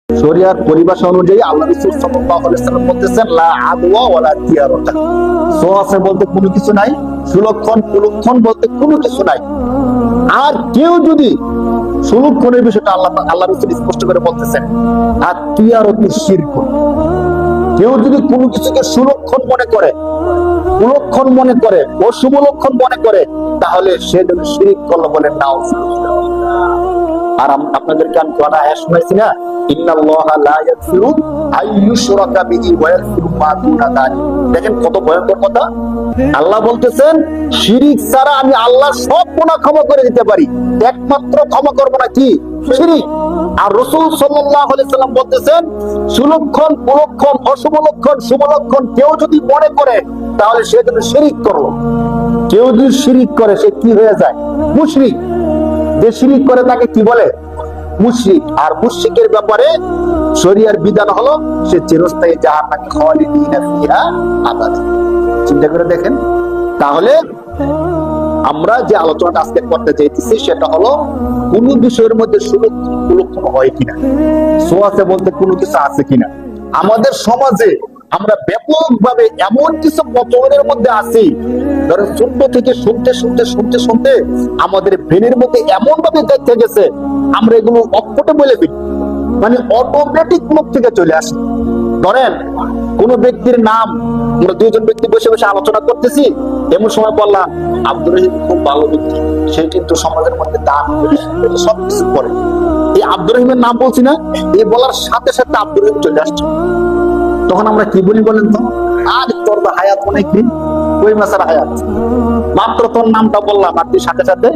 শরিয়ার পরিভাষা অনুযায়ী আল্লাহ রাসূল সাল্লাল্লাহু আলাইহি ওয়াসাল্লাম বলতেছেন লা আদওয়া ওয়ালা তিয়ারাতা, সোয়াসে বলতে কোনো কিছু নাই, সুলক্ষণ কুলক্ষণ বলতে কোনো কিছু নাই। আর কেউ যদি সুলক্ষণের বিষয়টা আল্লাহ রাসূল স্পষ্ট করে বলতেছেন, আর তিয়ারতু শিরক, কেউ যদি কোনো কিছুকে সুলক্ষণ মনে করে, কুলক্ষণ মনে করে, অশুভ লক্ষণ মনে করে, তাহলে সে যেন শিরক করলো বলে নাউযুবিল্লাহ। আর আপনাদেরকে আমি কোরআন আয়াত শোনাইছি না, ইন্নাল্লাহা লা ইয়াগফিরু আইয়ুশরাকা বিহি ওয়া ইয়াগফিরু মা দুনা যালিক। দেখেন কত ভয়ঙ্কর কথা। আল্লাহ বলতেছেন শিরক ছাড়া আমি আল্লাহ সব গুনাহ ক্ষমা করে দিতে পারি, একমাত্র ক্ষমা করব না কি? শিরক। আর রাসূল সাল্লাল্লাহু আলাইহি সাল্লাম বলতেছেন সুলক্ষণ কুলক্ষণ অশুভ লক্ষণ শুভ লক্ষণ কেউ যদি মনে করে, তাহলে সে যেন শিরক করলো। কেউ যদি শিরক করে সে কি হয়ে যায়? মুশরিক। যে শিরক করে তাকে কি বলে? মুশরিক। আর মুশরিকের ব্যাপারে শরিয়ার বিধান হলো সে চিরস্থায়ী জাহান্নামে খালিদিনা ফিহা আবাদা। চিন্তা করে দেখেন। তাহলে আমরা যে আলোচনাটা আজকে করতে চাইতেছি সেটা হলো কোন বিষয়ের মধ্যে সুলক্ষণ কুলক্ষণ হয় কিনা, সোয়াসে বলতে কোনো কিছু আছে কিনা। আমাদের সমাজে আমরা ব্যাপকভাবে এমন কিছু প্রচলনের মধ্যে আছি, ধরেন ছোট থেকে শুনতে শুনতে শুনতে শুনতে আমাদের ব্রেনের মধ্যে এমন ভাবে দেখতে গেছে আমরা এগুলো অকপটে বলে ফেলি, মানে অটোমেটিক মুখ থেকে চলে আসে। ধরেন কোন ব্যক্তির নাম, আমরা দুইজন ব্যক্তি বসে বসে আলোচনা করতেছি, এমন সময় বললাম আব্দুর রহিম খুব ভালো ব্যক্তি, সে কিন্তু সমাজের মধ্যে দান করে সবকিছু করে। এই আব্দুর রহিমের নাম বলছি না, এই বলার সাথে সাথে আব্দুর রহিম চলে আসছে। তখন আমরা কি বলি বলেন তো? আর তোর হায়াত অনেক দিন, কই মাসের হায়াত, মাত্র তোর নামটা বললাম আর তুই সাথে সাথে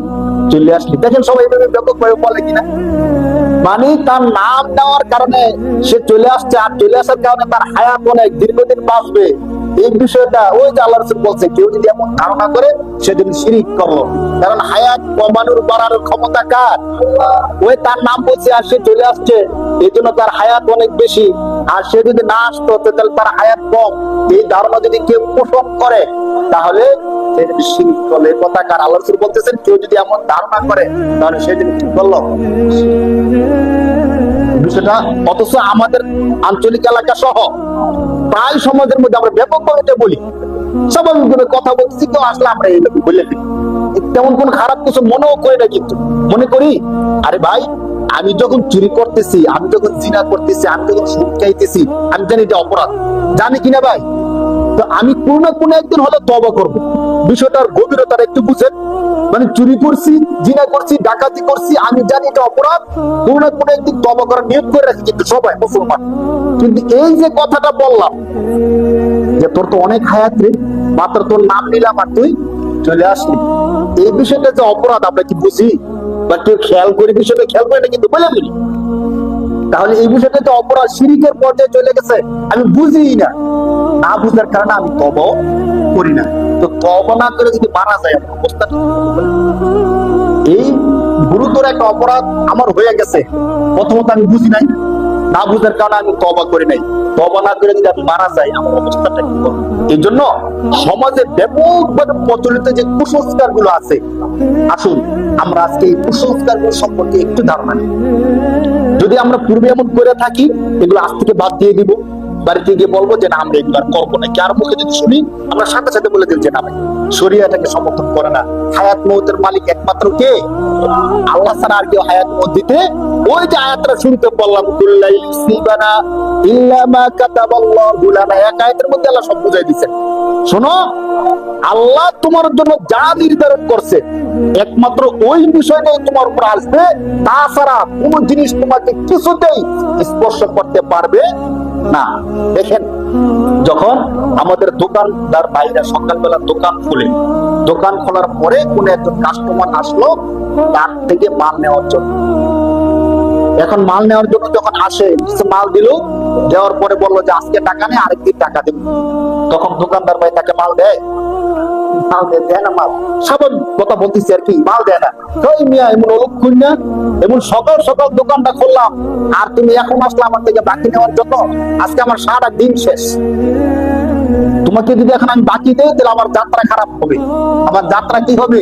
চলে আসলি। দেখেন সবাই এইভাবে ব্যাপকভাবে বলে কিনা, মানে তার নাম নেওয়ার কারণে সে চলে আসছে, আর চলে আসার কারণে তার হায়াত অনেক দীর্ঘদিন বাঁচবে। এই বিষয়টা ওই যে আল্লাহ রাসূল বলছে কেউ যদি এমন ধারণা করে সে যদি শিরক করলো, কারণ হায়াত কমানোর বাড়ানোর ক্ষমতা কার? ওই তার নাম বলছে আর সে চলে আসছে, এই জন্য তার হায়াত অনেক বেশি। আর সে যদি না আসতো তাহলে তার হায়াত কম। এই ধারণা যদি কেউ পোষণ করে তাহলে সে যদি শিরক করলো। এই কথা কার? আল্লাহ রাসূল বলতেছেন কেউ যদি এমন ধারণা করে তাহলে সে যদি কি করলো? বিষয়টা। অথচ আমাদের আঞ্চলিক এলাকা সহ প্রায় সমাজের মধ্যে আমরা ব্যাপকভাবে এটা বলি, স্বাভাবিকভাবে কথা বলছি, কেউ আসলে আমরা এইভাবে বলে ফেলি, তেমন কোন খারাপ কিছু মনেও করি না। কিন্তু মনে করি আরে ভাই আমি যখন চুরি করতেছি, আমি যখন জিনা করতেছি, আমি যখন সুদ খাইতেছি, আমি জানি এটা অপরাধ, জানি কিনা ভাই? তো আমি কোন না কোন একদিন হলে তওবা করব। বিষয়টার গভীরতাটা একটু বুঝেন। মানে চুরি করছি, জিনা করছি, ডাকাতি করছি, আমি জানি এটা অপরাধ, কোন না কোন একদিন তওবা করার নিয়ত করে রাখি কিন্তু সবাই মুসলমান। কিন্তু এই যে কথাটা বললাম যে তোর তো অনেক হায়াত রে, মাত্র তোর নাম নিলাম আর তুই চলে আসলি, এই বিষয়টা যে অপরাধ আমরা কি বুঝি বা কেউ খেয়াল করি? বিষয়টা খেয়াল করে না কিন্তু বলে ফেলি। তাহলে এই বিষয়টা যে অপরাধ শিরকের পর্যায়ে চলে গেছে আমি বুঝি না, না বুঝার কারণে আমি তওবাও করি না। তো তওবা না করে যদি মারা যায় আমার অবস্থা এই গুরুতর একটা অপরাধ আমার হয়ে গেছে। প্রথমত আমি বুঝি নাই, না বুঝার কারণে আমি তওবা করি নাই। তওবা না করে যদি আমি মারা যাই আমার অবস্থাটা কি হবে? এই জন্য সমাজে ব্যাপকভাবে প্রচলিত যে কুসংস্কার গুলো আছে, আসুন আমরা আজকে এই কুসংস্কার গুলো সম্পর্কে একটু ধারণা নিই। যদি আমরা পূর্বে এমন করে থাকি, এগুলো আজ থেকে বাদ দিয়ে দিব, বাড়িতে গিয়ে বলবো যে না আমরা এগুলো আর করবো না। কার মুখে যদি শুনি আমরা সাথে সাথে বলে দিই যে না ভাই শরিয়া এটাকে সমর্থন করে না। হায়াত মউতের মালিক একমাত্র কে? আল্লাহ ছাড়া আর কেউ হায়াত মউত দিতে, ওই যে আয়াতটা শুনতে বললাম কুল্লাই ইউসিবানা ইল্লা মা কাতাবাল্লাহু লানা, এক আয়াতের মধ্যে আল্লাহ সব বুঝাই দিয়েছেন। শোনো, আল্লাহ তোমার জন্য যা নির্ধারণ করছে একমাত্র ওই বিষয়টাই তোমার উপর আসবে, তাছাড়া কোন জিনিস তোমাকে কিছুতেই স্পর্শ করতে পারবে না। দেখেন যখন আমাদের দোকানদার ভাইরা সকালবেলা দোকান খুলে, দোকান খোলার পরে কোন একজন কাস্টমার আসলো তার থেকে মাল নেওয়ার জন্য, এখন মাল নেওয়ার জন্য যখন আসে মাল দিল, দেওয়ার পরে বললো যে আজকে টাকা নেই আরেকদিন টাকা দেব। তখন দোকানদার ভাই তাকে মাল দেয়? মাল দেয় না। মাল স্বাভাবিক কথা বলতেছি আর কি, মাল দেয় না। ওই মিয়া এমন অলক্ষণ না, এমন সকাল সকাল দোকানটা খুললাম আর তুমি এখন আসলে আমার থেকে বাকি নেওয়ার জন্য, আজকে আমার সারা দিন শেষ। তোমাকে যদি এখন আমি বাকি দেই তাহলে আমার যাত্রা খারাপ হবে, আমার যাত্রা কি হবে?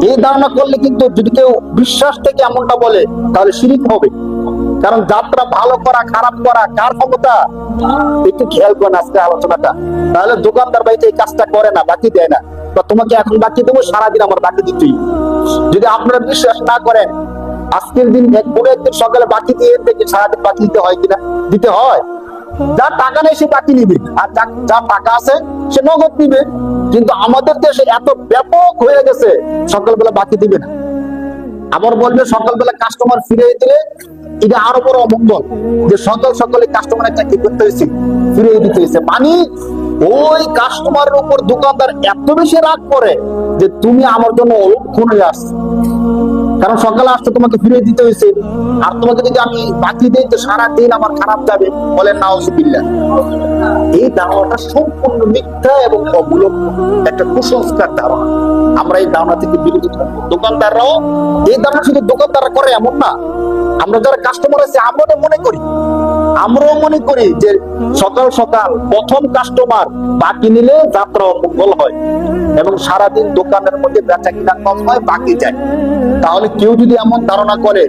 এই ধারণা করলে কিন্তু যদি কেউ বিশ্বাস থেকে এমনটা বলে তাহলে শিরক হবে। কারণ যাত্রা ভালো করা খারাপ করা কার ক্ষমতা? একটু খেয়াল করেন আজকে আলোচনাটা। তাহলে দোকানদার ভাই এই কাজটা করে না, বাকি দেয় না, বা তোমাকে এখন বাকি দেবো, সারাদিন আমার বাকি দিতেই। যদি আপনারা বিশ্বাস না করেন, আজকের দিন কোনো একদিন সকালে বাকি দিয়ে দেখি সারাদিন বাকি দিতে হয় কিনা। দিতে হয়। যার টাকা নেই সে বাকি নিবে, আর যার টাকা আছে সে নগদ নিবে। কিন্তু আমাদের দেশে এত ব্যাপক হয়ে গেছে, সকালবেলা বাকি দিবে না। আবার বলবে সকালবেলা কাস্টমার ফিরে দিলে এটা আরো বড় অমঙ্গল, যে সকাল সকালে কাস্টমার একটা কি করতে হয়েছে, ফিরে দিতে হয়েছে। মানে ওই কাস্টমারের উপর দোকানদার এত বেশি রাগ করে যে তুমি আমার জন্য অলক্ষণ হয়ে আসছো, কারণ সকালে আসতে তোমাকে ফিরে দিতে হয়েছে, আর তোমাকে যদি আমি বাকি দিই তো সারাদিন আমার খারাপ যাবে। বলেন নাউজুবিল্লাহ। এই ধারণাটা সম্পূর্ণ মিথ্যা এবং অমূলক একটা কুসংস্কার ধারণা। আমরা এই ধারণা থেকে বিরত থাকবো। দোকানদাররাও এই ধারণা শুধু দোকানদাররা করে এমন না, আমরা যারা কাস্টমার আছে আমরাও মনে করি যে সকাল সকাল প্রথম কাস্টমার বাকি নিলে যাত্রা অমঙ্গল হয় এবং সারাদিন দোকানের মধ্যে বেচা কিনা কম হয়, বাকি যায়। তাহলে কেউ যদি এমন ধারণা করে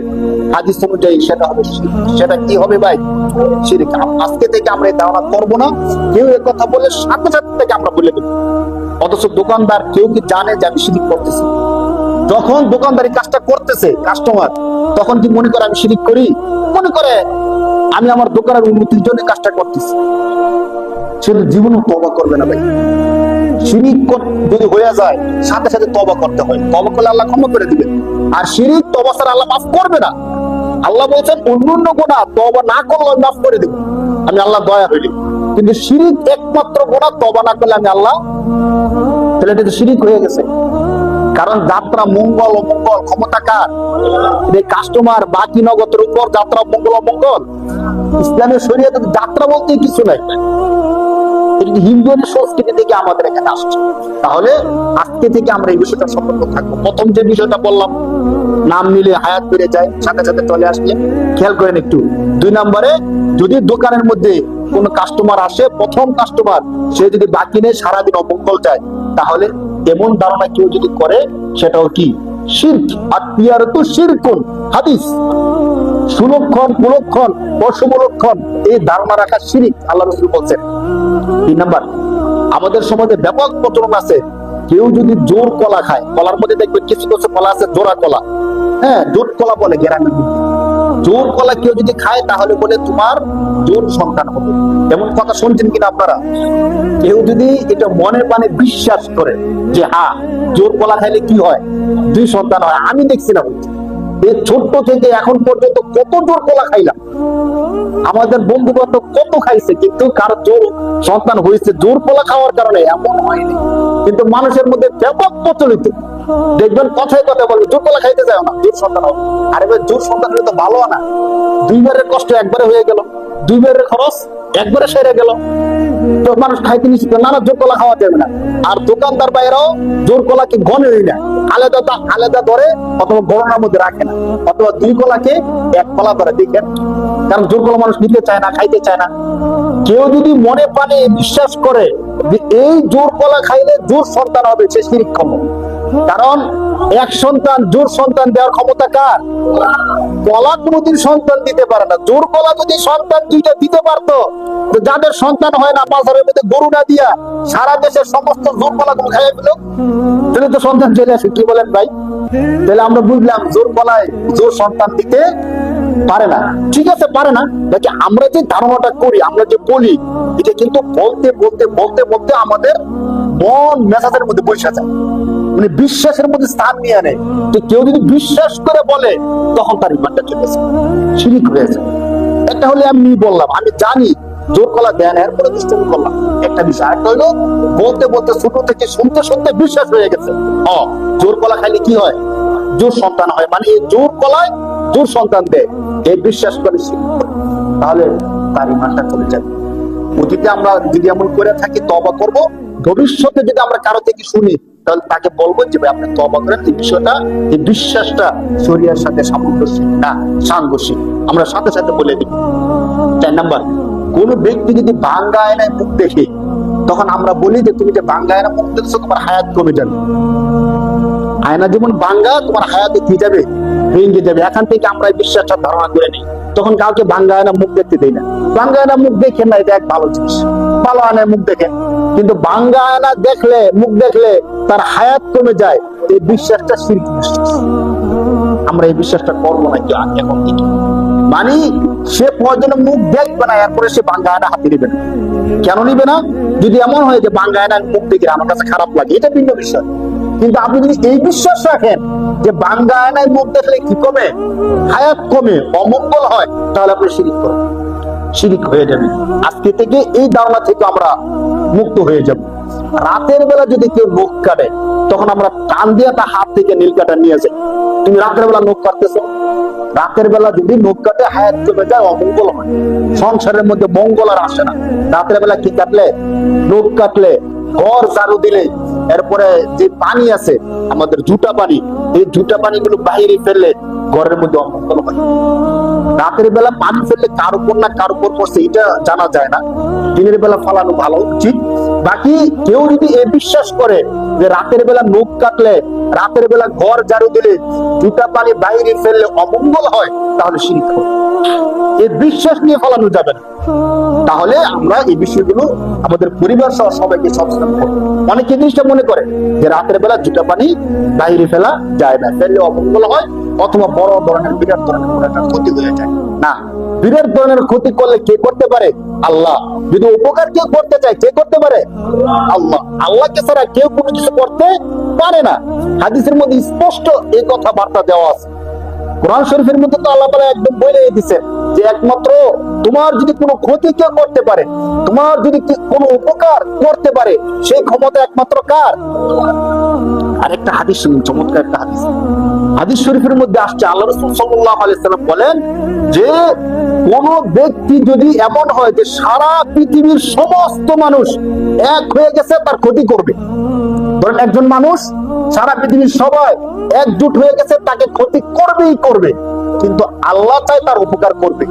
হাদিস অনুযায়ী, সেটা হবে শিরক। সেটা কি হবে ভাই? শিরক। আজকে থেকে আমরা এই ধারণা করবো না। কেউ এ কথা বলে সাথে সাথে থেকে আমরা বলে দেবো। অথচ দোকানদার কেউ কি জানে যে আমি শিরক করতেছি? যখন দোকানদারি কাজটা করতেছে কাস্টমার, তখন কি মনে করে আমি শিরক করি? মনে করে আমি আমার দোকানের উন্নতির জন্য কাজটা করতেছি। সে জীবনে তওবা করবে না ভাই। শিরিক যদি হয়ে যায় সাথে সাথে তওবা করতে হয়। তওবা করলে আল্লাহ ক্ষমা করে দিবেন। আর শিরিক তওবা ছাড়া আল্লাহ মাফ করবে না। আল্লাহ বলছেন অন্যান্য গুনাহ তওবা না করলে মাফ করে দেব, আমি আল্লাহ দয়া হইলে। কিন্তু শিরিক একমাত্র গুনাহ, তওবা না করলে আমি আল্লাহ, তাহলে এটা তো শিরিক হয়ে গেছে। কারণ যাত্রা মঙ্গল অমঙ্গল ক্ষমতা কার? কাস্টমার বাকি নগদের উপর যাত্রা মঙ্গল অমঙ্গল। ইসলামের শরীয়তে যাত্রা বলতে কিছু নাই। হিন্দুদের সংস্কৃতি থেকে আমাদের এখানে আসছে। তাহলে আজকে থেকে আমরা এই বিষয়টা সতর্ক থাকবো। প্রথম যে বিষয়টা বললাম, নাম নিলে হায়াত বেড়ে যায়, সাথে সাথে চলে আসলে খেয়াল করেন একটু। 2 নম্বরে, যদি দোকানের মধ্যে কোন কাস্টমার আসে, প্রথম কাস্টমার, সে যদি বাকি নেই সারাদিন অমঙ্গল যায়, তাহলে এমন ধারণা কেউ যদি করে, সেটাও কি? শিরক। আর তিয়ারতু শিরকুন। হাদিস সুলক্ষণ কুলক্ষণ অশুভলক্ষণ এই ধারণা রাখা শিরক, আল্লাহ রাসূল বলছেন। 3 নাম্বার, আমাদের সমাজে ব্যাপক প্রচলন আছে, কেউ যদি জোর কলা খায়, কলার মধ্যে দেখবেন কিছু কিছু কলা আছে জোড়া কলা, হ্যাঁ জোর কলা বলে গ্রামের দিকে। জোর কলা কেউ যদি খায় তাহলে বলে তোমার জোর সন্তান হবে। এমন কথা শুনছেন কিনা আপনারা? কেউ যদি এটা মনে প্রাণে বিশ্বাস করে যে হ্যাঁ জোর কলা খাইলে কি হয়, 2 সন্তান হয়, আমি দেখছি না এই ছোট্ট থেকে এখন পর্যন্ত কত জোর কলা খাইলাম, আমাদের বন্ধু বান্ধব কত খাইছে, কিন্তু কারো জোর সন্তান হয়েছে জোর কলা খাওয়ার কারণে? এমন হয়নি। কিন্তু মানুষের মধ্যে ব্যাপক প্রচলিত, দেখবেন কথায় কথা বলবে জোর কলা খাইতে যায় না, জোর সন্তান হবে। আরে ভাই জোর সন্তান হলে তো ভালো না, 2 বারের কষ্ট একবারে হয়ে গেল, 2 বারের খরচ একবারে সেরে গেল। তো মানুষ খাইতে নিশ্চিত না, জোর কলা খাওয়া যাবে না। আর দোকানদার বাইরেও জোর কলাকে গণেই না, আলাদা ধরে, অথবা গণনার মধ্যে রাখে না, অথবা 2 কলাকে 1 কলা ধরে। দেখেন, কারণ জোর কলা মানুষ নিতে চায় না, খাইতে চায় না। কেউ যদি মনে প্রাণে বিশ্বাস করে যে এই জোর কলা খাইলে জোর সন্তান হবে, সে শিরক করবে। কারণ 1 সন্তান, জোর সন্তান দেওয়ার ক্ষমতা কার? কলা কোনদিন সন্তান দিতে পারে না। জোর কলা যদি সন্তান 2টা দিতে পারতো, তো যাদের সন্তান হয় না বাজারের মধ্যে গরু না দিয়া সারা দেশের সমস্ত জোর কলা গুলো খাইয়ে ফেলো, তাহলে তো সন্তান চলে আসে। কি বলেন ভাই? তাহলে আমরা বুঝলাম জোর কলায় জোর সন্তান দিতে পারে না। ঠিক আছে, পারে না, নাকি আমরা যে ধারণাটা করি, আমরা যে বলি, এটা কিন্তু বলতে আমাদের মন মেজাজের মধ্যে বসে যায়, মানে বিশ্বাসের মধ্যে স্থান নিয়ে আনে। তো কেউ যদি বিশ্বাস করে বলে, তখন তার ইমানটা চলে যায়, শিরক হয়ে যায়। একটা হলে আমি বললাম, আমি জানি জোর কলা দেন, এরপরে দুষ্টামি করলাম, একটা বিষয়। আরেকটা হলো বলতে ছোট থেকে শুনতে বিশ্বাস হয়ে গেছে, জোর কলা খাইলে কি হয়, জোর সন্তান হয়, মানে এই জোর কলায় জোর সন্তান দেয়, এই বিশ্বাস করে তাহলে তার ইমানটা চলে যাবে। অতীতে আমরা যদি এমন করে থাকি, তওবা করব। ভবিষ্যতে যদি আমরা কারো থেকে শুনি, তাহলে তাকে বলবো যে ভাই আপনি তওবা করেন, এই বিষয়টা, এই বিশ্বাসটা শরীয়তের সাথে সামঞ্জস্যহীন না, সাংঘর্ষিক। আমরা সাথে সাথে বলে দিই। 4 নাম্বার, কোন ব্যক্তি যদি ভাঙ্গা আয়নায় মুখ দেখে, তখন আমরা বলি যে তুমি যে ভাঙ্গা আয়না মুখ দেখছো, তোমার হায়াত কমে যাবে। আয়না যেমন ভাঙ্গা, তোমার হায়াতে কি যাবে, ভেঙে যাবে। এখান থেকে আমরা এই বিশ্বাসটা ধারণা করে নিই। তখন কাউকে ভাঙ্গা আয়না মুখ দেখতে দেই না। ভাঙ্গা আয়না মুখ দেখেন না, এটা এক ভালো জিনিস, ভালো আয়নায় মুখ দেখেন। কিন্তু ভাঙ্গা আয়না দেখলে, মুখ দেখলে তার হায়াত কমে যায়, এই বিশ্বাসটা শিরক বিশ্বাস। আমরা এই বিশ্বাসটা করবো না কি এখন থেকে। মানে সে প্রয়োজনে মুখ দেখবে না, এরপরে সে ভাঙ্গা আয়না হাতে নিবে না। কেন নিবে না? যদি এমন হয় যে ভাঙ্গা আয়নার মুখ দেখে আমার কাছে খারাপ লাগে, এটা ভিন্ন বিষয়। কিন্তু আপনি যদি এই বিশ্বাস রাখেন যে ভাঙ্গা আয়নায় মুখ দেখলে কি কমে, হায়াত কমে, অমঙ্গল হয়, তাহলে আপনি শিরিক করেন, শিরিক হয়ে যাবে। আজকে থেকে এই ধারণা থেকে আমরা মুক্ত হয়ে যাব। রাতের বেলা যদি কেউ নখ কাটে, তখন আমরা টান দিয়ে তার হাত থেকে নীল কাটা নিয়ে যাই। তুমি রাতের বেলা নখ কাটতেছো, রাতের বেলা যদি নখ কাটে হায়াত কমে যায়, অমঙ্গল হয়, সংসারের মধ্যে মঙ্গল আর আসে না। রাতের বেলা কি কাটলে, নখ কাটলে, ঘর ঝাড়ু দিলে, এরপরে যে পানি আছে আমাদের জুটা পানি, এই জুটা পানি গুলো বাইরে ফেললে ঘরের মধ্যে অমঙ্গল হয়। রাতের বেলা পানি ফেললে কার উপর না কার উপর পড়ছে এটা জানা যায় না, দিনের বেলা ফালানো ভালো উচিত। বাকি কেউ যদি এ বিশ্বাস করে যে রাতের বেলা নখ কাটলে, রাতের বেলা ঘর ঝাড়ু দিলে, জুতা পানি বাইরে ফেললে অমঙ্গল হয়, তাহলে শিরক হবে। এই বিশ্বাস নিয়ে ফলানো যাবে না। তাহলে আমরা এই বিষয়গুলো আমাদের পরিবার সহ সবাইকে সচেতন করব। অনেকে জিনিসটা মনে করে যে রাতের বেলা জুতা পানি বাইরে ফেলা যায় না, ফেললে অমঙ্গল হয়, অথবা বড় ধরনের বিরাট ধরনের কোনো একটা ক্ষতি হয়ে যায়। না, বিরাট ধরনের ক্ষতি করলে কে করতে পারে? আল্লাহ। যদি উপকার কেউ করতে চায়, কে করতে পারে? আল্লাহ। আল্লাহকে ছাড়া কেউ কোনো কিছু করতে পারে না। হাদিসের মধ্যে স্পষ্ট এই কথা বার্তা দেওয়া আছে। কোরআন শরীফের মধ্যে তো আল্লাহ তাআলা একদম বলে দিয়েছেন যে একমাত্র তোমার যদি কোনো ক্ষতি কেউ করতে পারে, তোমার যদি কোনো উপকার করতে পারে, সেই ক্ষমতা একমাত্র কার? আরেকটা হাদিস শুনুন, চমৎকার একটা হাদিস। হাদিস শরীফের মধ্যে আসছে, আল্লাহ রাসূল সাল্লাল্লাহু আলাইহি সাল্লাম বলেন যে কোন ব্যক্তি যদি এমন হয় যে সারা পৃথিবীর সমস্ত মানুষ এক হয়ে গেছে তার ক্ষতি করবে, ধরেন একজন মানুষ সারা পৃথিবীর সবাই একজুট হয়ে গেছে তাকে ক্ষতি করবেই করবে, কিন্তু আল্লাহ চায় তার উপকার করবে,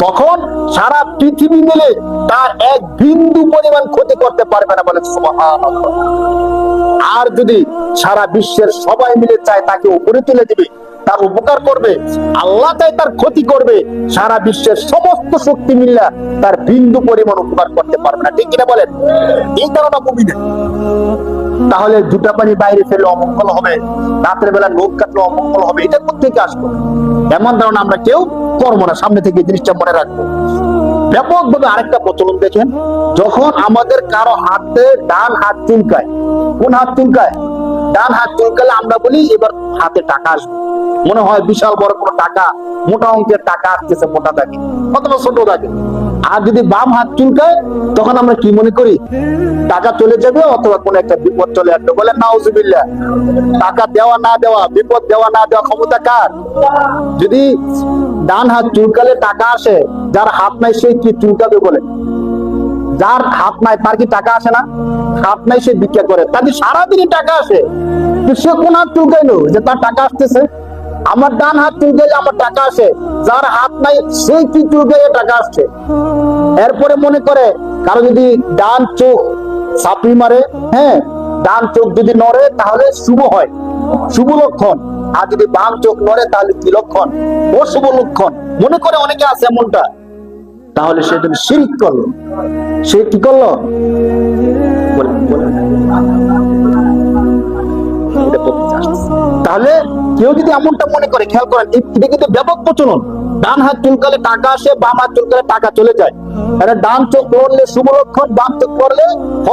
তখন সারা পৃথিবী মিলে তার এক বিন্দু পরিমাণ ক্ষতি করতে পারবে না, বলে সুবহানাল্লাহ। আর যদি সারা বিশ্বের সবাই মিলে চায় তাকে উপরে তুলে দিবে, তার উপকার করবে, আল্লাহ চায় তার ক্ষতি করবে, সারা বিশ্বের সমস্ত শক্তি মিলে তার বিন্দু পরিমাণ উপকার করতে পারবে না। ঠিক কিনা বলেন? এই ধারণা মুমিনের। তাহলে জুতা পানি বাইরে ফেলে অমঙ্গল হবে, রাতের বেলা নখ কাটলে অমঙ্গল হবে, এটা কোথেকে আসবে? এমন ধারণা আমরা কেউ করবো না। সামনে থেকে জিনিসটা মনে রাখবো। ব্যাপকভাবে আরেকটা প্রচলন দেখেন, যখন আমাদের কারো হাতে ডান হাত চুলকায়, কোন হাত চুলকায়? ডান হাত চুলকালে আমরা বলি এবার হাতে টাকা আসবে, মনে হয় বিশাল বড় কোনো টাকা, মোটা অঙ্কের টাকা আসতেছে, মোটা থাকে অথবা ছোট থাকে। আর যদি বাম হাত চুলকায়, তখন আমরা কি মনে করি? টাকা চলে যাবে অথবা কোনো একটা বিপদ চলে আসবে। বলেন নাউজুবিল্লাহ। টাকা দেওয়া না দেওয়া, বিপদ দেওয়া না দেওয়া ক্ষমতা কার? যদি ডান হাত চুলকালে টাকা আসে, যার হাত নাই সে কি চুলকাবে? বলে যার হাত নাই তার কি টাকা আসে না? হাত নাই সে ভিক্ষা করে, তার কি সারাদিনই টাকা আসে? সে কোন হাত চুলকাইলো যে তার টাকা আসতেছে? আমার ডান হাত চুলকাইলে আমার টাকা আসে, যার হাত নাই সে কি চুলকাইলে টাকা আসছে? এরপরে মনে করে কারো যদি ডান চোখ চাপড়ি মারে, হ্যাঁ, ডান চোখ যদি নড়ে তাহলে শুভ হয়, শুভ লক্ষণ। আর যদি বাম চোখ নড়ে তাহলে কি লক্ষণ? অশুভ লক্ষণ। মনে করে অনেকে আছে এমনটা, তাহলে সে যদি শিরক করলো, সে কি করলো? তাহলে কেউ যদি এমনটা মনে করে, খেয়াল করেন এটা কিন্তু ব্যাপক প্রচলন। ডান হাত চুলকালে টাকা আসে, বাম হাত চুলকালে টাকা চলে যায়। ডান চোখ পড়লে শুভ লক্ষণ, বাম চোখ পড়লে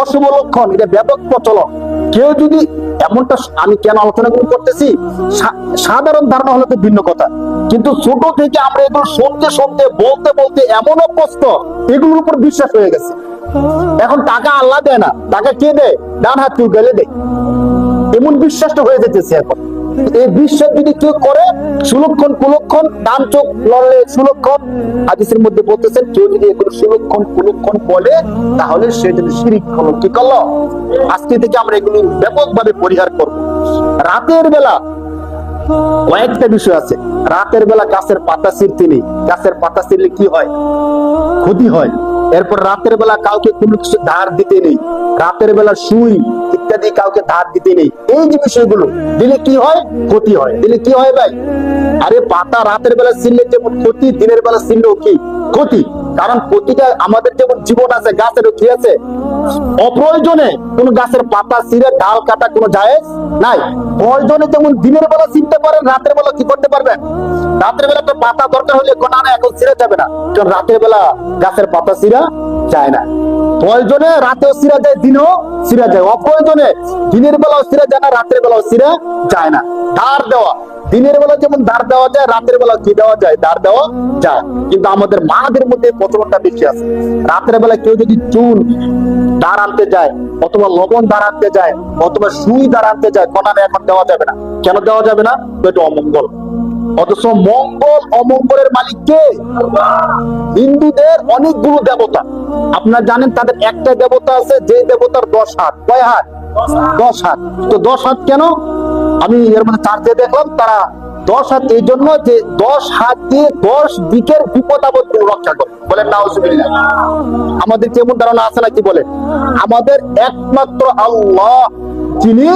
অশুভ লক্ষণ, এটা ব্যাপক প্রচলন। কেউ যদি এমনটা, আমি কেন আলোচনা করতেছি, সাধারণ ধারণা হলে তো ভিন্ন কথা, কিন্তু ছোট থেকে আমরা এগুলো শুনতে শুনতে বলতে বলতে এমন অভ্যস্ত, এগুলোর উপর বিশ্বাস হয়ে গেছে। এখন টাকা আল্লাহ দেয় না, টাকা কে দেয়? ডান হাত চুলকালে দেয়, এমন বিশ্বাসটা হয়ে যেতেছে এখন। এই বিশ্বাস যদি কেউ করে, সুলক্ষণ কুলক্ষণ, ডান চোখ লড়লে সুলক্ষণ, হাদিসের মধ্যে বলতেছেন কেউ যদি এগুলো সুলক্ষণ কুলক্ষণ বলে, তাহলে সে যদি শিরক করলো। কি করলো? আজকে থেকে আমরা এগুলো ব্যাপকভাবে পরিহার করব। রাতের বেলা কয়েকটা বিষয় আছে। রাতের বেলা গাছের পাতা ছিঁড়তে নেই। গাছের পাতা ছিঁড়লে কি হয়? ক্ষতি হয়। এরপর রাতের বেলা কাউকে কোনো কিছু ধার দিতে নেই, রাতের বেলা সুই ইত্যাদি কাউকে ধার দিতে নেই। এই যে বিষয়গুলো দিলে কি হয়? ক্ষতি হয়। দিলে কি হয় ভাই? আরে পাতা রাতের বেলা ছিললে যেমন ক্ষতি, দিনের বেলা ছিললেও কি ক্ষতি। কারণ প্রতিটা আমাদের যেমন জীবন আছে, গাছেরও কি আছে? অপ্রয়োজনে কোন গাছের পাতা ছিঁড়ে ডাল কাটা কোনো জায়েজ নাই। প্রয়োজনে যেমন দিনের বেলা ছিঁড়তে পারেন, রাতের বেলা কি করতে পারবেন? রাতের বেলা তো পাতা দরকার হলে কোন না এখন ছিঁড়ে যাবে না, কারণ রাতের বেলা গাছের পাতা ছিঁড়া যায় না। প্রয়োজনে রাতেও ছিঁড়া যায়, দিনেও ছিঁড়া যায়। অপ্রয়োজনে দিনের বেলাও ছিঁড়া যায় না, রাতের বেলাও ছিঁড়া যায় না। ধার দেওয়া, দিনের বেলা যেমন ধার দেওয়া যায়, রাতের বেলা কি দেওয়া যায়? ধার দেওয়া যায়। কিন্তু আমাদের মাদের মধ্যে প্রচলনটা বেশি আছে। রাতের বেলা কেউ যদি চুন ধার আনতে যায়, অথবা লবণ ধার আনতে যায়, অথবা সুই ধার আনতে যায়, কোনানে এখন দেওয়া যাবে না। কেন দেওয়া যাবে না? এটা অমঙ্গল। অথচ মঙ্গল অমঙ্গলের মালিক কে? হিন্দুদের অনেকগুলো দেবতা। আপনারা জানেন তাদের একটা দেবতা আছে, যে দেবতার 10 হাত। কয় হাত? 10 হাত। তো 10 হাত কেন? আমি এর মধ্যে চার্জে দেখলাম তারা 10 হাত এই জন্য যে 10 হাত দিয়ে 10 দিকের বিপদ আপদ রক্ষা করে। বলেন নাউজুবিল্লাহ। আমাদের কেমন ধারণা আছে নাকি? বলে আমাদের একমাত্র আল্লাহ, যিনি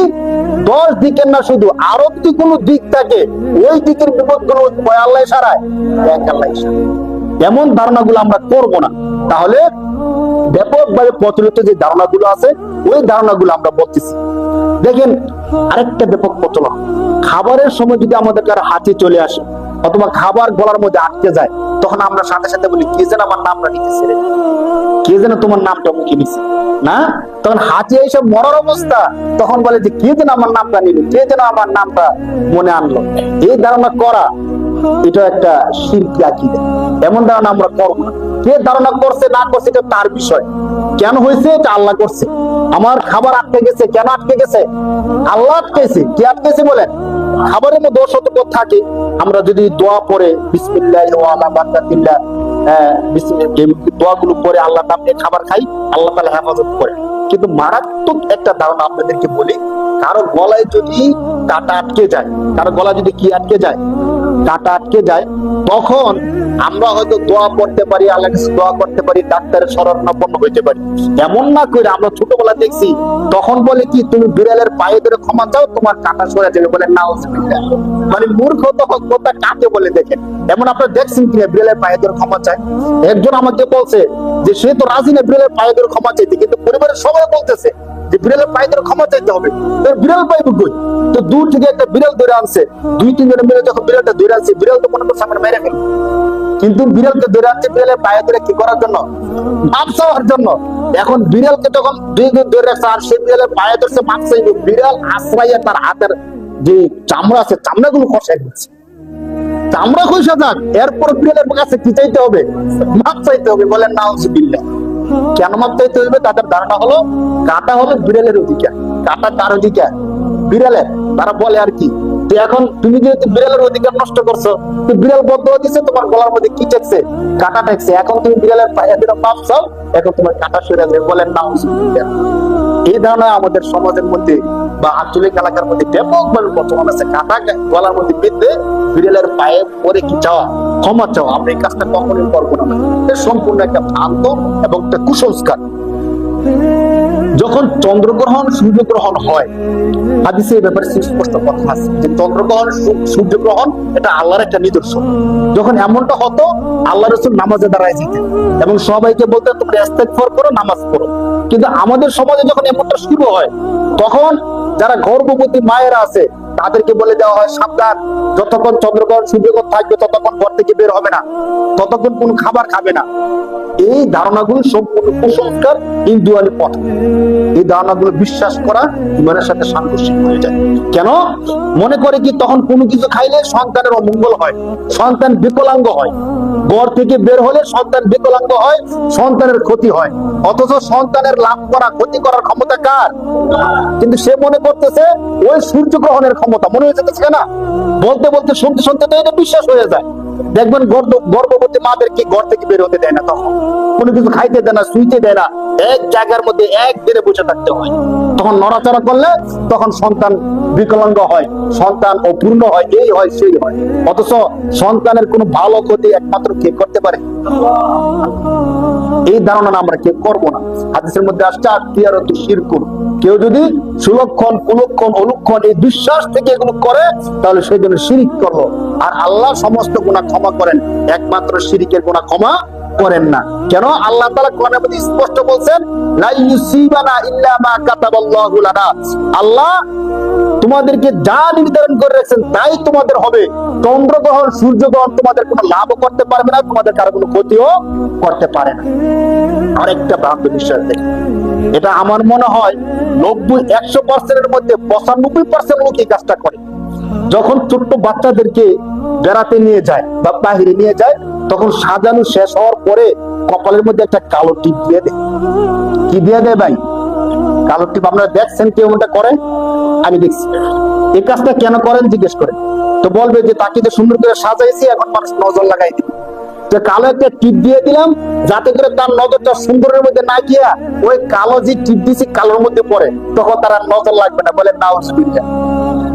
10 দিকের না, শুধু আরো যদি কোনো দিক থাকে ওই দিকের বিপদ গুলো আল্লাহ সারায়, এক আল্লাহ সারায়। এমন ধারণাগুলো আমরা করব না। তাহলে ব্যাপকভাবে প্রচলিত যে ধারণাগুলো আছে ওই ধারণাগুলো আমরা বলতেছি। দেখেন আরেকটা ব্যাপক প্রচলন, খাবারের সময় যদি আমাদের কারো হাতে চলে আসে অথবা খাবার গলার মধ্যে আটকে যায়, তখন আমরা সাথে সাথে বলি কে যেন আমার নামটা নিতেছে, কে যেন তোমার নামটা মুখে নিছে না। তখন হাতে এসে মরার অবস্থা, তখন বলে যে কে যেন আমার নামটা নিল, কে যেন আমার নামটা মনে আনলো। এই ধারণা করা এটা একটা শিরকি আকীদা। এমন ধারণা আমরা করব না। কে ধারণা করছে না করছে এটা তার বিষয়। কেন হয়েছে? এটা আল্লাহ করছে। আমার খাবার আটকে গেছে, কেন আটকে গেছে? আল্লাহ আটকেছে। কে আটকেছে বলেন? খাবারের মধ্যে সতর্ক থাকে। আমরা যদি দোয়া পড়ে বিসমিল্লাহি ওয়া আলা বারাকাতিল্লাহ, দোয়াগুলো পরে আল্লাহর নাম নিয়ে খাবার খাই, আল্লাহ তাআলা হেফাজত করে। কিন্তু মারাত্মক একটা ধারণা আপনাদেরকে বলি, কারো গলায় যদি কাঁটা আটকে যায়, কারো গলা যদি কি আটকে যায়? কাঁটা আটকে যায়, তখন আমরা হয়তো দোয়া পড়তে পারি, আল্লাহর কাছে দোয়া করতে পারি, ডাক্তারের শরণাপন্ন হইতে পারি। এমন না করে আমরা ছোটবেলা দেখছি, তখন বলে কি তুমি বিড়ালের পায়ে ধরে ক্ষমা চাও, তোমার কাঁটা সরে যাবে। বলে নাউজুবিল্লাহ। মানে মূর্খ কথা কাকে বলে দেখেন। এমন আপনারা দেখছেন কিনা বিড়ালের পায়ে ধরে ক্ষমা চায়? একজন আমাকে বলছে যে সে তো রাজি না বিড়ালের পায়ে ধরে ক্ষমা চাইতে, কিন্তু পরিবারের সবাই বলতেছে যে বিড়ালের পায়ে ধরে ক্ষমা চাইতে হবে। বিড়াল পাইবে কই? তো দূর থেকে একটা বিড়াল ধরে আনছে, 2-3 জনে মিলে যখন বিড়ালটা ধরে আনছে, বিড়াল তো মনে করছে আমরা মেরে ফেলবো। কিন্তু বিড়ালকে ধরে আনছে বিড়ালের পায়ে ধরে কি করার জন্য? মাপ চাওয়ার জন্য। এখন বিড়ালকে যখন 2 দিন ধরে রাখছে আর সে বিড়ালের পায়ে ধরছে মাপ চাইবে, বিড়াল আশ্রয়া তার হাতের যে চামড়া আছে চামড়াগুলো খসায় দিচ্ছে। চামড়া খসা যাক, এরপর বিড়ালের কাছে কি চাইতে হবে? মাপ চাইতে হবে। বলেন নাউজুবিল্লাহ। কেন মাপ চাইতে হবে? তাদের ধারণা হলো কাঁটা হলো বিড়ালের অধিকার। কাঁটা কার অধিকার? বিড়ালের। তারা বলে আর কি, এখন তুমি যেহেতু বিড়ালের অধিকার নষ্ট করছো, তো বিড়াল বদলা দিচ্ছে, তোমার গলার মধ্যে কি টেকছে? কাঁটা টেকছে। এখন তুমি বিড়ালের পায়ে ধরে মাপ চাও, এখন তোমার কাঁটা সরে যাবে। বলেন নাউজুবিল্লাহ। এই ধারণা আমাদের সমাজের মধ্যে বা আঞ্চলিক এলাকার মধ্যে ব্যাপকভাবে প্রচলন আছে। কাঁটা গলার মধ্যে বেঁধে বিড়ালের পায়ে পরে কি চাওয়া? ক্ষমা চাওয়া। আমরা এই কাজটা কখনোই করবো না। সম্পূর্ণ একটা ভ্রান্ত এবং একটা কুসংস্কার। যখন চন্দ্রগ্রহণ সূর্যগ্রহণ হয়, হাদিসে এই ব্যাপারে সুস্পষ্ট কথা আছে যে চন্দ্রগ্রহণ সূর্যগ্রহণ এটা আল্লাহর একটা নিদর্শন। যখন এমনটা হতো, আল্লাহ রাসূল নামাজে দাঁড়ায় যেতেন এবং সবাইকে বলতেন তোমরা ইস্তেগফার করো, নামাজ পড়ো। কিন্তু আমাদের সমাজে যখন এমনটা শুরু হয়, তখন যারা গর্ভবতী মায়েরা আছে তাদেরকে বলে দেওয়া হয় সাবধান, যতক্ষণ চন্দ্রগ্রহণ সূর্যগ্রহণ থাকবে ততক্ষণ ঘর থেকে বের হবে না, ততক্ষণ কোনো খাবার খাবে না। এই ধারণাগুলো সম্পূর্ণ কুসংস্কার, হিন্দুয়ানি পথ। এই ধারণাগুলো বিশ্বাস করা ইমানের সাথে সাংঘর্ষিক হয়ে যায়। কেন? মনে করে কি তখন কোনো কিছু খাইলে সন্তানের অমঙ্গল হয়, সন্তান বিকলাঙ্গ হয়, ঘর থেকে বের হলে সন্তান বিকলাঙ্গ হয়, সন্তানের ক্ষতি হয়। অথচ সন্তানের লাভ করা, ক্ষতি করার ক্ষমতা কার? কিন্তু সে মনে করতেছে ওই সূর্যগ্রহণের ক্ষমতা। মনে হয়ে যেতেছে না? বলতে বলতে শুনতে শুনতে তো এটা বিশ্বাস হয়ে যায়। দেখবেন গর্ভবতী মাদেরকে ঘর থেকে বের হতে দেয় না, তখন কোনো কিছু খাইতে দেয় না, শুইতে দেয় না, এক জায়গার মধ্যে এক দিনে বসে থাকতে হয়। তখন নড়াচড়া করলে তখন সন্তান বিকলাঙ্গ হয়, সন্তান অপূর্ণ হয়, এই হয় সেই হয়। অথচ সন্তানের কোনো ভালো ক্ষতি একমাত্র কে করতে পারে? এই এই ধারণা আমরা কেউ করবো না। হাদিসের মধ্যে আসছে আত্মীয়ারত শিরকুন, কেউ যদি সুলক্ষণ কুলক্ষণ অলক্ষণ এই বিশ্বাস থেকে এগুলো করে তাহলে সেই জন্য শিরিক করলো। আর আল্লাহ সমস্ত গুনাহ ক্ষমা করেন, একমাত্র শিরিকের গুনাহ ক্ষমা করেন না। কেন? আল্লাহ তাআলা কোরআনের মধ্যে স্পষ্ট বলছেন, লা ইউসিবানা ইল্লা মা কাতাবাল্লাহু লানা, আল্লাহ তোমাদেরকে যা নির্ধারণ করে রেখেছেন তাই তোমাদের হবে। চন্দ্রগ্রহণ সূর্যগ্রহণ তোমাদের কোনো লাভও করতে পারবে না, তোমাদের কারো কোনো ক্ষতিও করতে পারে না। আরেকটা ভ্রান্ত বিশ্বাস দেখি, এটা আমার মনে হয় 90-100%-এর মধ্যে 95% লোক এই কাজটা করে। যখন ছোট্ট বাচ্চাদেরকে বেড়াতে নিয়ে যায় বা বাহিরে নিয়ে যায়, তখন সাজানো শেষ হওয়ার পরে কপালের মধ্যে একটা কালো টিপ দিয়ে দেয়। কি দিয়ে দেয় ভাই? কালো টিপ। আপনারা দেখছেন কেউ ওটা করে? আমি দেখছি। এই কাজটা কেন করেন জিজ্ঞেস করেন তো বলবে যে তাকে তো সুন্দর করে সাজাইছি, এখন মানুষ নজর লাগাই দিবে। কালো একটা টিপ দিয়ে দিলাম যাতে করে তার নজরটা সুন্দরের মধ্যে না গিয়া ওই কালো যে টিপ দিছি কালোর মধ্যে পড়ে, তখন তার নজর লাগবে না। বলে নাউজুবিল্লাহ।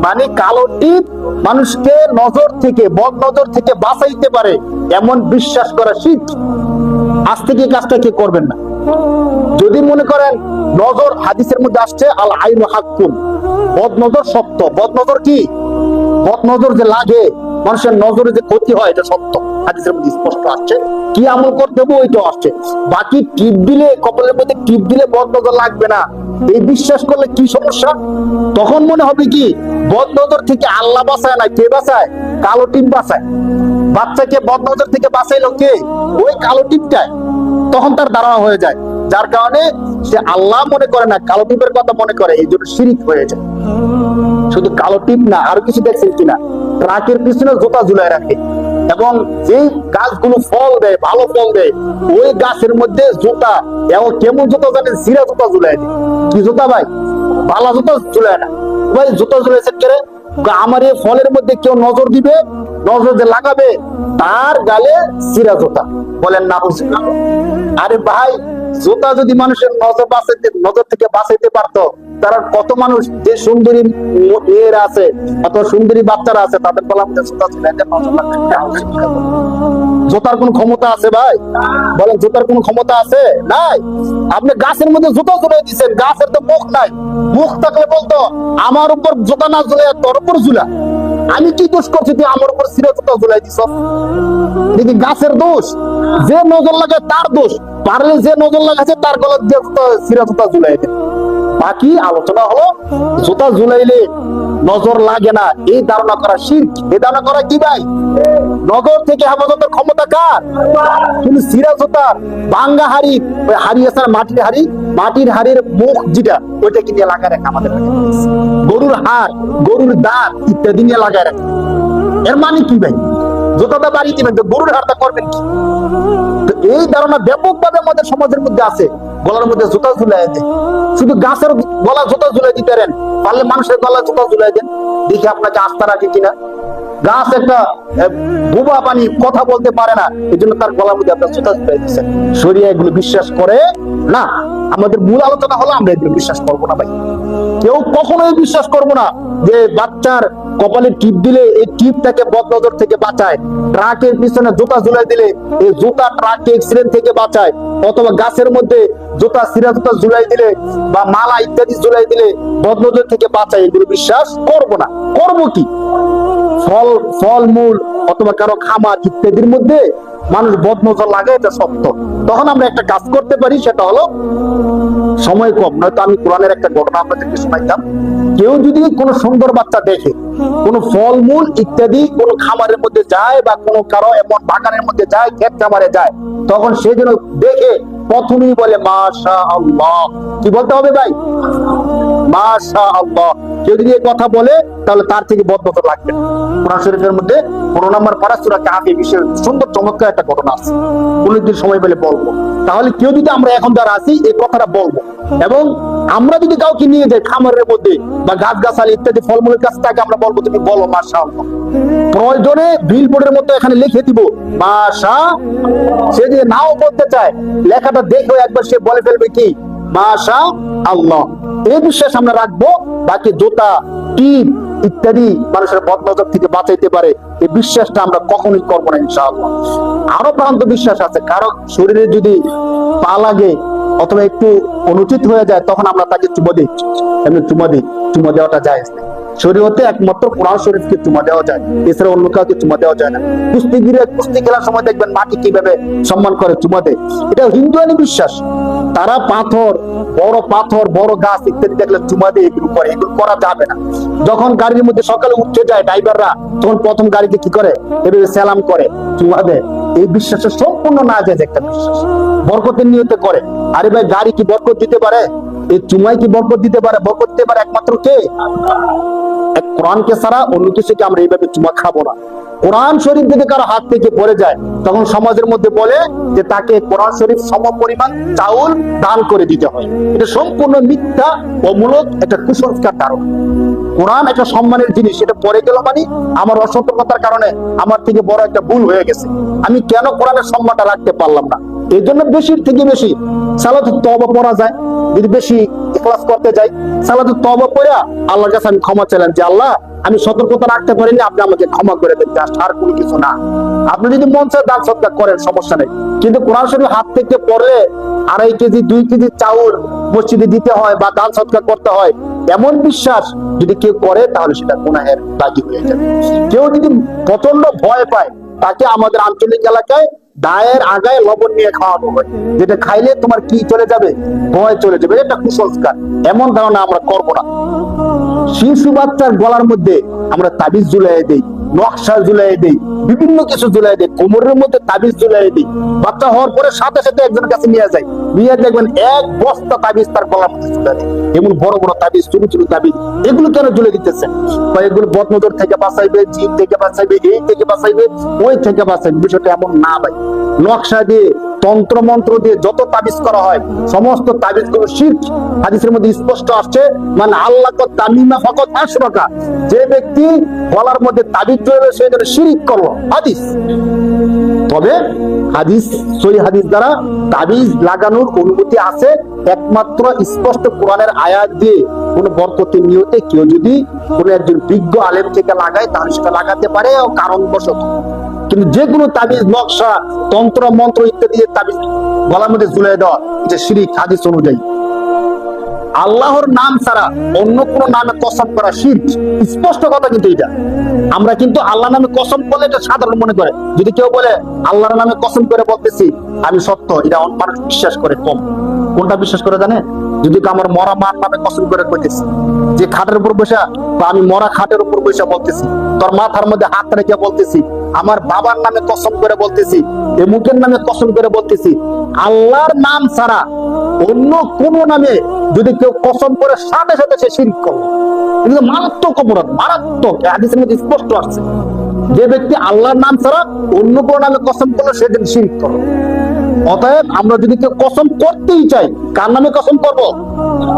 মানে কালো টিপ মানুষকে নজর থেকে, বদ নজর থেকে বাঁচাইতে পারে এমন বিশ্বাস করা শিরক। আজ থেকে কাজটা কি করবেন না। যদি মনে করেন নজর, হাদিসের মধ্যে আসছে আল আইনু হাক্কুন, বদ নজর সত্য। বদ নজর কি? বদ নজর যে লাগে, মানুষের নজরে যে ক্ষতি হয়, এটা সত্য। হাদিসের মধ্যে স্পষ্ট আসছে। কি আমল করতে হবে ওইটাও আসছে। বাকি টিপ দিলে, কপালের মধ্যে টিপ দিলে বদ নজর লাগবে না, এই বিশ্বাস করলে কি সমস্যা? তখন মনে হবে কি বদ নজর থেকে আল্লাহ বাঁচায় না, কে বাঁচায়? কালো টিপ বাঁচায়। বাচ্চাকে বদ নজর থেকে বাঁচাইলো কে? ওই কালো টিপটায়। তখন তার ধারণা হয়ে যায়, যার কারণে সে আল্লাহ মনে করে না, কালো টিপের কথা মনে করে, এই জন্য শিরিক হয়ে যায়। শুধু কালো টিপ না, আরো কিছু দেখছেন কিনা, ট্রাকের পিছনে জুতা ঝুলায় রাখে, এবং যে গাছগুলো ফল দেয়, ভালো ফল দেয়, ওই গাছের মধ্যে জুতা, এবং কেমন জুতা জানেন? সিরা জুতা ঝুলায় দেয়। কি জুতা ভাই? বালা জুতা ঝুলায় না ভাই। জুতা ঝুলাইছেন কেন? আমার এই ফলের মধ্যে কেউ নজর দিবে, নজর যে লাগাবে, তার গালে সিরা জুতা। বলেন না? আরে ভাই, জুতা যদি মানুষের নজর থেকে বাঁচাইতে পারতো, তারা কত মানুষ যে সুন্দরী মেয়েরা আছে, কত সুন্দরী বাচ্চারা আছে, তাদের বলা জুতা ঝুলাইতে জুতার কোন ক্ষমতা আছে ভাই? বলেন, জুতার কোন ক্ষমতা আছে? নাই। আপনি গাছের মধ্যে জুতা ঝুলাই দিচ্ছেন, গাছের তো মুখ নাই। মুখ থাকলে বলতো আমার উপর জুতা না ঝুলাই তোর উপর ঝুলা। আমি কি দোষ করছি তুই আমার উপর সিরা জুতা ঝুলাই দিছ? দেখি গাছের দোষ? যে নজর লাগে তার দোষ। পারলে যে নজর লাগাচ্ছে তার গলা দিয়ে সিরা জুতা ঝুলাই দেন। বাকি আলোচনা হলো জুতা ঝুলাইলে নজর লাগে না, এই ধারণা করা শিরক। এই ধারণা করা কি ভাই? নজর থেকে হেফাজতের ক্ষমতা কার? কিন্তু সিরা জুতা, ভাঙ্গা হাড়ি, ওই হাড়ি আছে মাটির হাড়ি, মাটির হাড়ির মুখ যেটা, ওইটা কি দিয়ে লাগায় রাখে আমাদের? গরুর হাড়, গরুর দাঁত ইত্যাদি নিয়ে লাগায় রাখে। এর মানে কি ভাই? জুতাটা বাড়িয়ে দিবেন তো গরুর হাড়টা করবেন কি? এই ধারণা ব্যাপকভাবে আমাদের সমাজের মধ্যে আছে। গলার মধ্যে জুতা ঝুলাই দেয়। শুধু গাছের গলা জুতা ঝুলাই দিতে পারেন, পারলে মানুষের গলা জুতা ঝুলাই দেন, দেখি আপনাকে আস্থা রাখে কিনা। গাছ একটা বোবা পানি, কথা বলতে পারে না, এই জন্য তার গলার মধ্যে আপনার জুতা ঝুলাই দিচ্ছেন। শরীয়ত এগুলো বিশ্বাস করে না। আমাদের মূল আলোচনা হলো আমরা এগুলো বিশ্বাস করবো না ভাই। কেউ কখনোই বিশ্বাস করবো না যে বাচ্চার কপালে টিপ দিলে এই টিপ তাকে বদনজর থেকে বাঁচায়, ট্রাকের পিছনে জুতা ঝুলাই দিলে এই জুতা ট্রাককে অ্যাক্সিডেন্ট থেকে বাঁচায়, অথবা গাছের মধ্যে জুতা, সিরা জুতা ঝুলাই দিলে বা মালা ইত্যাদি ঝুলাই দিলে বদনজর থেকে বাঁচায়। এগুলো বিশ্বাস করবো না। করবো কি? ফল মূল অথবা কারো খামার ইত্যাদির মধ্যে মানুষ বদনজর লাগে, এটা সত্য। তখন আমরা একটা কাজ করতে পারি, সেটা হলো সময় কম, নয়তো আমি কোরআনের একটা ঘটনা আপনাদেরকে শোনাইতাম। কেউ যদি কোনো সুন্দর বাচ্চা দেখে, কোনো ফল মূল ইত্যাদি কোনো খামারের মধ্যে যায়, বা কোনো কারো এমন বাগানের মধ্যে যায়, ক্ষেত খামারে যায়, তখন সে যেন দেখে প্রথমেই বলে মাশাআল্লাহ। কি বলতে হবে ভাই? মাশাআল্লাহ। কেউ যদি এই কথা বলে তাহলে তার থেকে বদনজর লাগবে। কোরআন শরীফের মধ্যে 15 নম্বর পারা সূরা কাহফে বিষয়ে সুন্দর চমৎকার একটা ঘটনা আছে, কোনদিন সময় পেলে বলবো। তাহলে কেউ যদি, আমরা এখন যারা আছি এই কথাটা বলবো, এবং আমরা যদি কাউকে নিয়ে যাই খামারের মধ্যে বা গাছ গাছালি ইত্যাদি ফলমূলের কাছ থেকে, আমরা বলবো তুমি বলো মাশাআল্লাহ। প্রয়োজনে বিলবোর্ডের মতো এখানে লিখে দিব মাশা। সে যদি নাও বলতে চায়, লেখাটা দেখে একবার সে বলে ফেলবে কি মাশা আল্লাহ। এই বিশ্বাস আমরা রাখবো। বাকি জুতা, টিপ ইত্যাদি মানুষের বদনজর থেকে বাঁচাইতে পারে, এই বিশ্বাসটা আমরা কখনোই করবো না ইনশাআল্লাহ। আরো প্রান্ত বিশ্বাস আছে, কারো শরীরে যদি পা লাগে অথবা একটু অনুচিত হয়ে যায়, তখন আমরা তাকে চুমা দিই, এমনি চুমা দিই। চুমা দেওয়াটা জায়েজ নেই। শরীয়তে একমাত্র কোরআন শরীফকে চুমা দেওয়া যায়, এছাড়া অন্য কাউকে চুমা দেওয়া যায় না। কুস্তি খেলার সময় দেখবেন মাটি কিভাবে সম্মান করে, চুমা দেয়। এটা হিন্দুয়ানি বিশ্বাস। তারা পাথর, বড় গাছ ইত্যাদি দেখলে চুমা দিয়ে এগুলো করে, এগুলো করা যাবে না। যখন গাড়ির মধ্যে সকালে উঠতে যায় ড্রাইভাররা, তখন প্রথম গাড়িতে কি করে, এভাবে সালাম করে, চুমা দেয়। এই বিশ্বাসের সম্পূর্ণ না যায় একটা বিশ্বাস, বরকতের নিয়তে করে। আরে ভাই, গাড়ি কি বরকত দিতে পারে? এই চুমাই কি বরকত দিতে পারে? বরকত দিতে পারে একমাত্র কে? এক কোরআনকে ছাড়া অন্য কিছুকে আমরা এইভাবে চুমা খাবো না। কোরআন শরীফ যদি কারো হাত থেকে পড়ে যায়, তখন সমাজের মধ্যে বলে যে তাকে কোরআন শরীফ সম পরিমাণ চাউল দান করে দিতে হয়। এটা সম্পূর্ণ মিথ্যা ও মূলত একটা কুসংস্কার ধারণা। কোরআন একটা সম্মানের জিনিস, এটা পড়ে গেল মানে আমার অসতর্কতার কারণে আমার থেকে বড় একটা ভুল হয়ে গেছে, আমি কেন কোরআনের সম্মানটা রাখতে পারলাম না। এই জন্য বেশির থেকে বেশি সালাতুত তওবা পড়া যায়। যদি বেশি ইখলাস করতে যাই, সালাতুত তওবা পড়া আল্লাহর কাছে আমি ক্ষমা চাইলাম যে আল্লাহ, আমি সতর্কতা রাখতে পারিনি, আপনি আমাকে ক্ষমা করে দেন, আর কোনো কিছু না। আপনি যদি মন চায় দান সদকা করেন, সমস্যা নেই। কিন্তু কোরআন শরীফ হাত থেকে পড়লে 2.5 কেজি 2 কেজি চাউল মসজিদে দিতে হয় বা দান সদকা করতে হয়, এমন বিশ্বাস যদি কেউ করে, তাহলে সেটা গুনাহের দাগী হয়ে যাবে। কেউ যদি প্রচন্ড ভয় পায়, তাকে আমাদের আঞ্চলিক এলাকায় দায়ের আগায় লবণ নিয়ে খাওয়ানো হয়, যেটা খাইলে তোমার কি চলে যাবে, ভয় চলে যাবে। এটা কুসংস্কার, এমন ধারণা আমরা করবো না। শিশু বাচ্চার গলার মধ্যে আমরা তাবিজ ঝুলাই দেই, নকশা ঝুলাই দেই, বিভিন্ন কিছু ঝুলাই দেই, কোমরের মধ্যে তাবিজ ঝুলাই দিই। বাচ্চা হওয়ার পরে সাথে সাথে একজনের কাছে নিয়ে যায়, নিয়ে দেখবেন 1 বস্তা তাবিজ তার গলার মধ্যে ঝুলাই দেয়। এমন বড় বড় তাবিজ, ছোট ছোট তাবিজ, এগুলো কেন ঝুলে দিতেছেন? বা এগুলো বদনজর থেকে বাঁচাইবে, জিন থেকে বাঁচাইবে, এই থেকে বাঁচাইবে, ওই থেকে বাঁচাইবে। বিষয়টা এমন না ভাই। নকশা দিয়ে, তন্ত্র মন্ত্র দিয়ে যত তাবিজ করা হয়, সমস্ত তাবিজ গুলো শিরক। হাদিসের মধ্যে স্পষ্ট আসছে, মানে আল্লাহ তামিমা ফাকাত আশরাকা, যে ব্যক্তি গলার মধ্যে তাবিজ জড়াবে সে যেন শিরক করলো, হাদিস। তবে হাদিস, সহিহ হাদিস দ্বারা তাবিজ লাগানোর অনুমতি আছে একমাত্র স্পষ্ট কোরআনের আয়াত দিয়ে। কোন বরকতের নিয়তে কেউ যদি কোন একজন বিজ্ঞ আলেম থেকে লাগায়, তাহলে সেটা লাগাতে পারে কারণবশত। কিন্তু যে কোনো তাবিজ, নকশা, তন্ত্র মন্ত্র ইত্যাদি তাবিজ গলার মধ্যে ঝুলিয়ে দেওয়া, যে শিরক হাদিস অনুযায়ী। আল্লাহর নাম ছাড়া অন্য কোন নামে কসম করা শিরক, স্পষ্ট কথা। কিন্তু এটা আমরা কিন্তু আল্লাহ নামে কসম করলে এটা সাধারণ মনে করে। যদি কেউ বলে আল্লাহর নামে কসম করে বলতেছি আমি সত্য, এটা মানুষ বিশ্বাস করে কম। কোনটা বিশ্বাস করে জানে? যদি আমার মরা মার নামে কসম করে কইতেছি, যে খাটের উপর বসে, বা আমি মরা খাটের উপর বসে বলতেছি, তোর মাথার মধ্যে হাত রেখে বলতেছি, আমার বাবার নামে কসম করে বলতেছি, এ মুখের নামে কসম করে বলতেছি, আল্লাহর নাম ছাড়া অন্য কোন নামে যদি কেউ কসম করে, সাথে সাথে সে শিরক করবে। কিন্তু মারাত্মক অপরাধ, মারাত্মক। হাদিসের মধ্যে স্পষ্ট আছে, যে ব্যক্তি আল্লাহর নাম ছাড়া অন্য কোন নামে কসম করলো, সেদিন শিরক করলো। অতএব আমরা যদি কেউ কসম করতেই চাই, কার নামে কসম করব?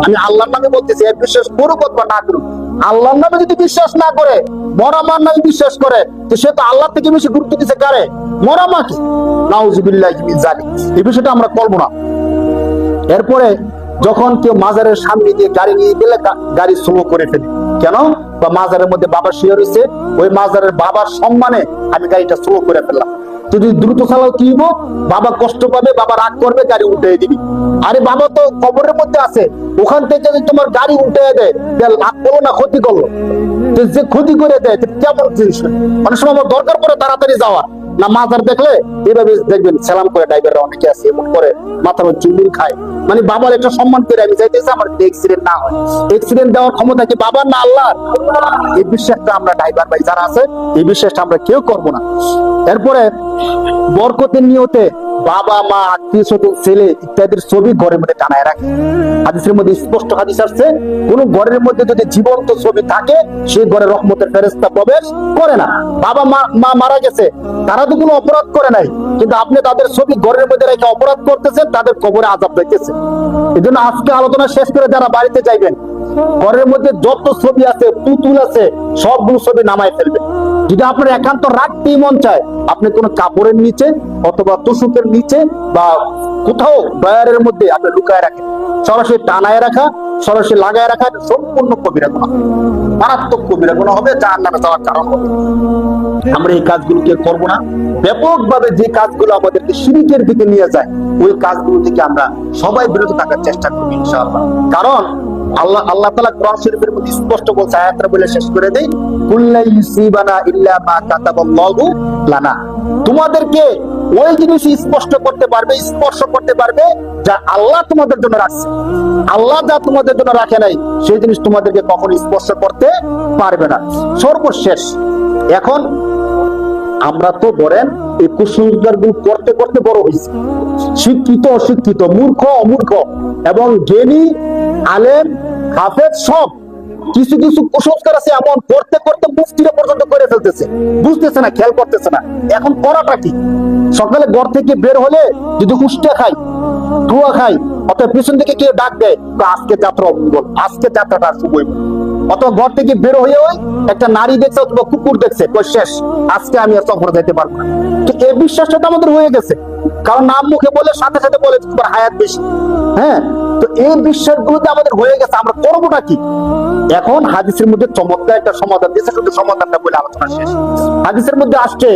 আমি আল্লাহর নামে বলতেছি, এক বিশ্বাস করুক অথবা না করুক। আল্লাহর নামে যদি বিশ্বাস না করে, মরা মার নামে বিশ্বাস করে, তো সে তো আল্লাহ থেকে বেশি গুরুত্ব দিচ্ছে কারে? মরা মাকে। নাউযুবিল্লাহি মিন যালিক। এই বিষয়টা আমরা করবো না। এরপরে যখন কেউ মাজারের সামনে দিয়ে গাড়ি নিয়ে গেলে, গাড়ি স্লো করে ফেলে। কেন? বা মাজারের মধ্যে বাবা শুয়ে রয়েছে, ওই মাজারের বাবার সম্মানে আমি গাড়িটা স্লো করে ফেললাম। যদি দ্রুত চালাও কি হইব? বাবা কষ্ট পাবে, বাবা রাগ করবে, গাড়ি উল্টে দিবি। আরে বাবা তো কবরের মধ্যে আছে, ওখান থেকে যদি তোমার গাড়ি উল্টে দেয়, লাভ করলো না ক্ষতি করলো? যে ক্ষতি করে দেয় কেমন জিনিস? অনেক সময় আমার দরকার পড়ে তাড়াতাড়ি যাওয়া, না মাজার দেখলে এভাবে দেখবেন সালাম করে ড্রাইভাররা অনেকে আছে, এমন করে মাথার চুম্বন খায়। মানে বাবার একটা সম্মান করে আমি চাইতেছি আমার অ্যাক্সিডেন্ট না হয়। অ্যাক্সিডেন্ট দেওয়ার ক্ষমতা কি বাবার না আল্লাহর? এই বিশ্বাসটা আমরা ড্রাইভার ভাই যারা আছে, এই বিশ্বাসটা আমরা কেউ করবো না। এরপরে বরকতের নিয়তে বাবা মা আত্মীয় স্বজন ছেলে ইত্যাদির ছবি ঘরের মধ্যে টানায় রাখে। হাদিসের মধ্যে স্পষ্ট হাদিস আসছে, কোন ঘরের মধ্যে যদি জীবন্ত ছবি থাকে, সেই ঘরে রহমতের ফেরেশতা প্রবেশ করে না। বাবা মা মারা গেছে, তারা তো কোনো অপরাধ করে নাই, কিন্তু আপনি তাদের ছবি ঘরের মধ্যে রেখে অপরাধ করতেছেন, তাদের কবরে আযাব দিতেছে। এই জন্য আজকে আলোচনা শেষ করে যারা বাড়িতে যাইবেন, ঘরের মধ্যে যত ছবি আছে, পুতুল আছে, সবগুলো ছবি নামায় ফেলবেন। যদি আপনার একান্ত রাখতেই মন চায়, আপনি কোন কাপড়ের নিচে অথবা তোষকের নিচে বা কোথাও ডয়ারের মধ্যে আপনি লুকায় রাখেন। সরাসরি টানায় রাখা, সরাসরি লাগায় রাখা সম্পূর্ণ কবিরা গুনাহ, মারাত্মক কবিরা গুনাহ হবে, জাহান্নামে যাওয়ার কারণ হবে। আমরা এই কাজগুলোকে করব না। ব্যাপকভাবে যে কাজগুলো আমাদেরকে শিরকের দিকে নিয়ে যায়, ওই কাজগুলো থেকে আমরা সবাই বিরত থাকার চেষ্টা করব ইনশাআল্লাহ। কারণ আল্লাহ তাআলা কোরআন শরীফের মধ্যে স্পষ্ট বলছে, আয়াতটা বলে শেষ করে দেই, কুল্লা ইউসিবানা ইল্লা মা কাতাবাল্লাহু লানা। তোমাদেরকে ওই জিনিস স্পষ্ট করতে পারবে, স্পর্শ করতে পারবে যা আল্লাহ তোমাদের জন্য রাখছে। আল্লাহ যা তোমাদের জন্য রাখে নাই, সেই জিনিস তোমাদেরকে কখনো স্পর্শ করতে পারবে না। সর্বশেষ, এখন আমরা তো ধরেন এই কুসংস্কার গুলো করতে করতে বড় হয়েছি, শিক্ষিত অশিক্ষিত, মূর্খ অমূর্খ এবং জ্ঞানী আলেম হাফেজ সব কিছু কিছু কুসংস্কার আছে এমন করতে করতে মুফতিরা পর্যন্ত করে ফেলতেছে, বুঝতেছে না, খেয়াল করতেছে না। এখন করাটা কি? সকালে ঘর থেকে বের হলে যদি উষ্টা খাই, ধোয়া খাই, অথবা পিছন থেকে কেউ ডাক দেয়, আজকে যাত্রা অমঙ্গল, আজকে যাত্রাটা শুভ হইব। অথবা ঘর থেকে বের হয়ে ওই একটা নারী দেখছে অথবা কুকুর দেখছে, শেষ, আজকে আমি আর সফরে যেতে পারবো না। তো এই বিশ্বাসটা তো আমাদের হয়ে গেছে, কারণ নাম মুখে বলে সাথে সাথে বলে তোমার হায়াত বেশি। হ্যাঁ, তো এই বিশ্বাসগুলোতে আমাদের হয়ে গেছে, আমরা করবোটা কি? এখন হাদিসের মধ্যে চমৎকার একটা সমাধান দিয়েছে, শুধু সমাধানটা বলে আলোচনা শেষ। হাদিসের মধ্যে আসছে,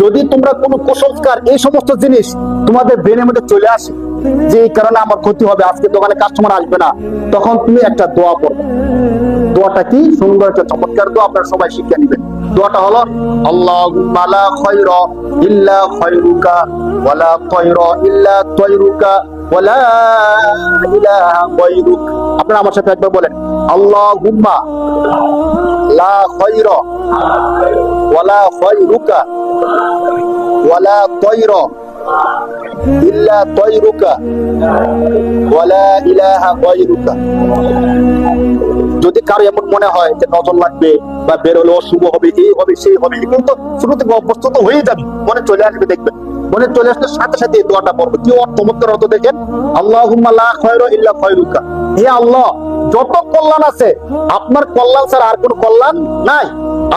যদি তোমরা কোনো কুসংস্কার এই সমস্ত জিনিস তোমাদের ব্রেনের মধ্যে চলে আসে যে এই কারণে আমার ক্ষতি হবে, আজকে দোকানে কাস্টমার আসবে না, তখন তুমি একটা দোয়া পড়বে। দোয়াটা কি? সুন্দর একটা চমৎকার দোয়া, আপনারা সবাই শিক্ষা নেবেন। দোয়াটা হলো, আল্লাহুম্মা লা খায়রা ইল্লা খায়রুকা ওয়ালা তায়রা ইল্লা তায়রুকা ওয়ালা ইলাহা গায়রুক। আপনারা আমার সাথে একবার বলেন, আল্লাহুম্মা লা খায়রা ওয়ালা খায়রুকা ওয়ালা তায়রা ইল্লা তায়রুকা ওয়ালা ইলাহা গায়রুকা। যদি কারো এমন মনে হয় যে নজর লাগবে বা বেরোলে অশুভ হবে, এই হবে সেই হবে, এগুলো তো শুরু থেকে অভ্যস্ত তো হয়ে যাবে, মনে চলে আসবে, দেখবেন মনে চলে আসলে সাথে সাথে এই দোয়াটা পড়বে। কি চমৎকার অর্থ দেখেন, আল্লাহুম্মা লা খায়রা ইল্লা খায়রুকা, হে আল্লাহ যত কল্যাণ আছে আপনার কল্যাণ ছাড়া আর কোনো কল্যাণ নাই,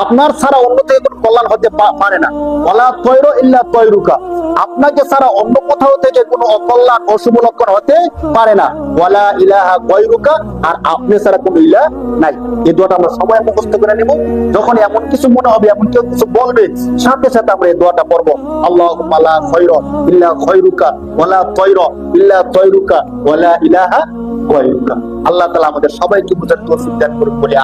আপনার ছাড়া অন্য থেকে কোনো কল্যাণ হতে পারে না। ওয়ালা তায়রা ইল্লা তায়রুকা, আপনাকে ছাড়া অন্য কোথাও থেকে কোনো অকল্যাণ অশুভ লক্ষণ হতে পারে না। ওয়ালা ইলাহা গায়রুকা, আর আপনি ছাড়া কোনো ইলাহ নাই। এই দোয়াটা আমরা সবাই মুখস্থ করে নেব। যখন এমন কিছু মনে হবে, এমন কেউ কিছু বলবে, সাথে সাথে আমরা এই দোয়াটা পড়বো, আল্লাহুম্মা লা খায়রা ইল্লা খায়রুকা ওয়ালা তায়রা ইল্লা তায়রুকা ওয়ালা ইলাহা গায়রুকা। আল্লাহ তাআলা আমাদের সবাইকে বুঝার তৌফিক দান করুন বলে